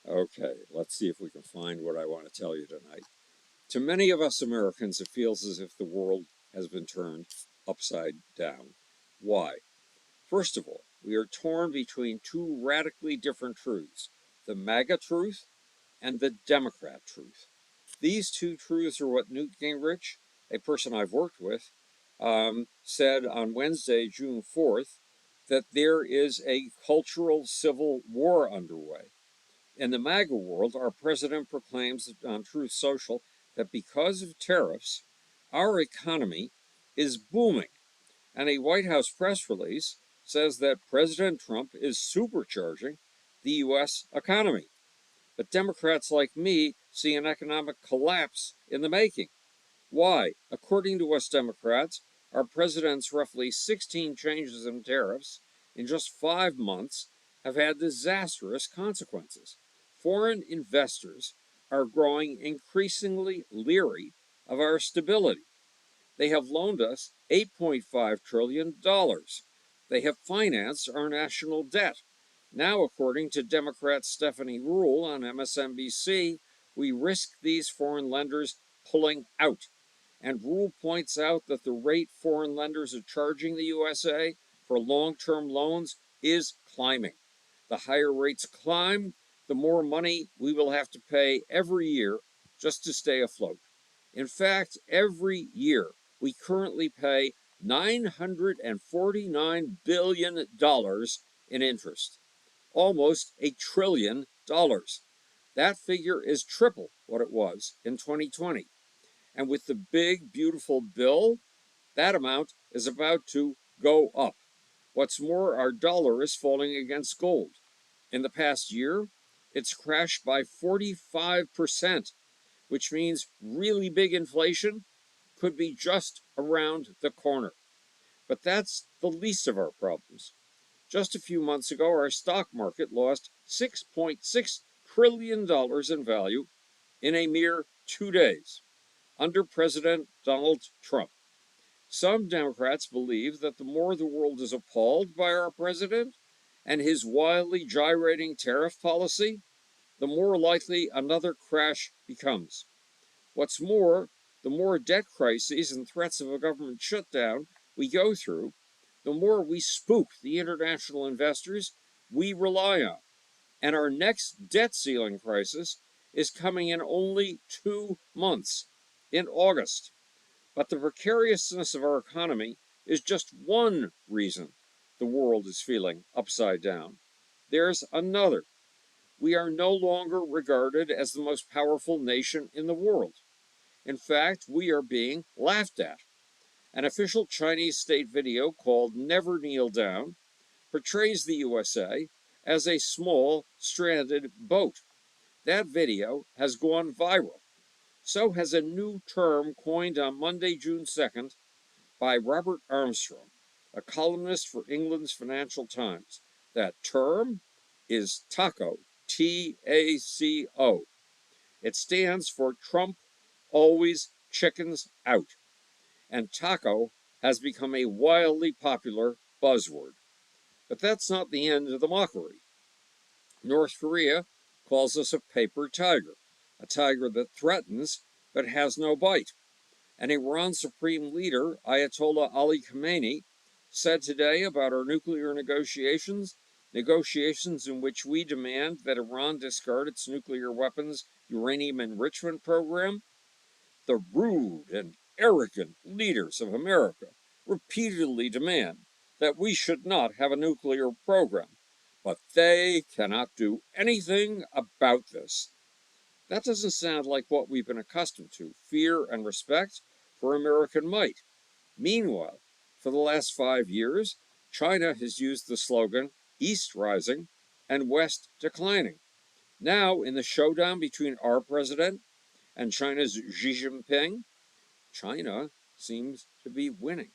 Okay, let's see if we can find what I want to tell you tonight. To many of us Americans, it feels as if the world has been turned upside down. Why? First of all, we are torn between two radically different truths, the MAGA truth and the Democrat truth. These two truths are what Newt Gingrich, a person I've worked with, said on Wednesday, June 4th, that there is a cultural civil war underway. In the MAGA world, our president proclaims on Truth Social that because of tariffs, our economy is booming. And a White House press release says that President Trump is supercharging the U.S. economy. But Democrats like me see an economic collapse in the making. Why? According to us Democrats, our president's roughly 16 changes in tariffs in just 5 months have had disastrous consequences. Foreign investors are growing increasingly leery of our stability. They have loaned us $8.5 trillion. They have financed our national debt. Now, according to Democrat Stephanie Ruhle on MSNBC, we risk these foreign lenders pulling out. And Ruhle points out that the rate foreign lenders are charging the USA for long-term loans is climbing. The higher rates climb, the more money we will have to pay every year just to stay afloat. In fact, every year we currently pay $949 billion in interest, almost $1 trillion. That figure is triple what it was in 2020. And with the big, beautiful bill, that amount is about to go up. What's more, our dollar is falling against gold. In the past year, it's crashed by 45%, which means really big inflation could be just around the corner. But that's the least of our problems. Just a few months ago, our stock market lost $6.6 trillion in value in a mere 2 days under President Donald Trump. Some Democrats believe that the more the world is appalled by our president and his wildly gyrating tariff policy, the more likely another crash becomes. What's more, the more debt crises and threats of a government shutdown we go through, the more we spook the international investors we rely on. And our next debt ceiling crisis is coming in only 2 months, in August. But the precariousness of our economy is just one reason the world is feeling upside down. There's another. We are no longer regarded as the most powerful nation in the world. In fact, we are being laughed at. An official Chinese state video called Never Kneel Down portrays the USA as a small, stranded boat. That video has gone viral. So has a new term coined on Monday, June 2nd, by Robert Armstrong, a columnist for England's Financial Times. That term is TACO, T-A-C-O. It stands for Trump Always Chickens Out, and taco has become a wildly popular buzzword. But that's not the end of the mockery. North Korea calls us a paper tiger, a tiger that threatens but has no bite. And Iran's supreme leader, Ayatollah Ali Khamenei, said today about our nuclear negotiations in which we demand that Iran discard its nuclear weapons uranium enrichment program. The rude and arrogant leaders of America repeatedly demand that we should not have a nuclear program, but they cannot do anything about this. That doesn't sound like what we've been accustomed to, fear and respect for American might. Meanwhile, for the last 5 years, China has used the slogan East rising and West declining. Now, in the showdown between our president and China's Xi Jinping, China seems to be winning.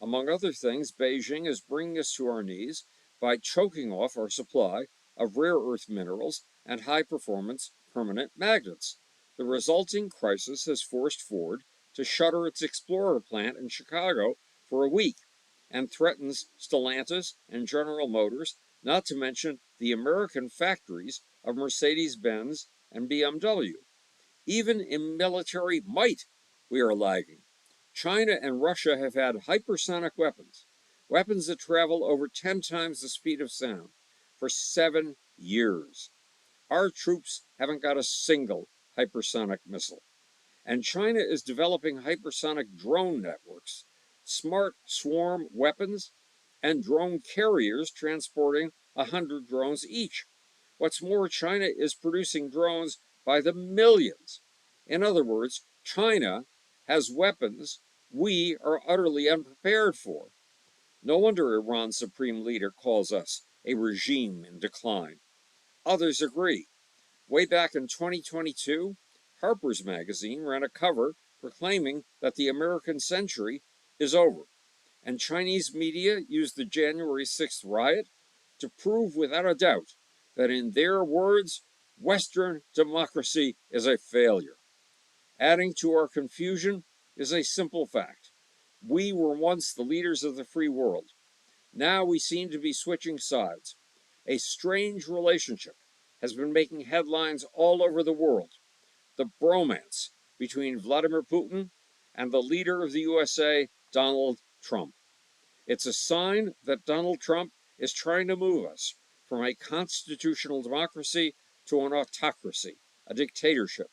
Among other things, Beijing is bringing us to our knees by choking off our supply of rare earth minerals and high-performance permanent magnets. The resulting crisis has forced Ford to shutter its Explorer plant in Chicago for a week and threatens Stellantis and General Motors, not to mention the American factories of Mercedes-Benz and BMW. Even in military might, we are lagging. China and Russia have had hypersonic weapons, weapons that travel over 10 times the speed of sound, for 7 years. Our troops haven't got a single hypersonic missile. And China is developing hypersonic drone networks, smart swarm weapons, and drone carriers transporting 100 drones each. What's more, China is producing drones by the millions. In other words, China has weapons we are utterly unprepared for. No wonder Iran's supreme leader calls us a regime in decline. Others agree. Way back in 2022, Harper's Magazine ran a cover proclaiming that the American century is over, and Chinese media used the January 6th riot to prove without a doubt that, in their words, Western democracy is a failure. Adding to our confusion is a simple fact. We were once the leaders of the free world. Now we seem to be switching sides. A strange relationship has been making headlines all over the world. The bromance between Vladimir Putin and the leader of the USA, Donald Trump. It's a sign that Donald Trump is trying to move us from a constitutional democracy to an autocracy, a dictatorship.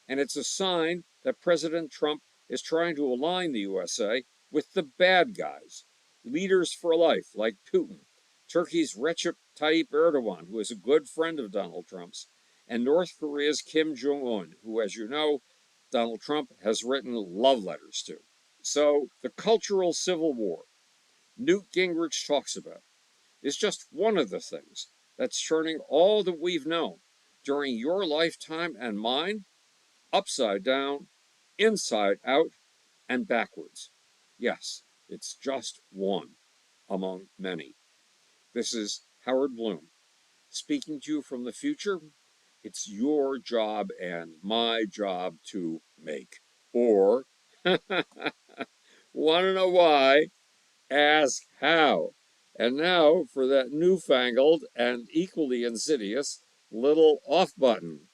And it's a sign that President Trump is trying to align the USA with the bad guys, leaders for life like Putin, Turkey's Recep Tayyip Erdogan, who is a good friend of Donald Trump's, and North Korea's Kim Jong-un, who, as you know, Donald Trump has written love letters to. So the cultural civil war Newt Gingrich talks about is just one of the things that's turning all that we've known during your lifetime and mine upside down, inside out, and backwards. Yes, it's just one among many. This is Howard Bloom speaking to you from the future. It's your job and my job to make. Or, want to know why? Ask how. And now for that newfangled and equally insidious little off button.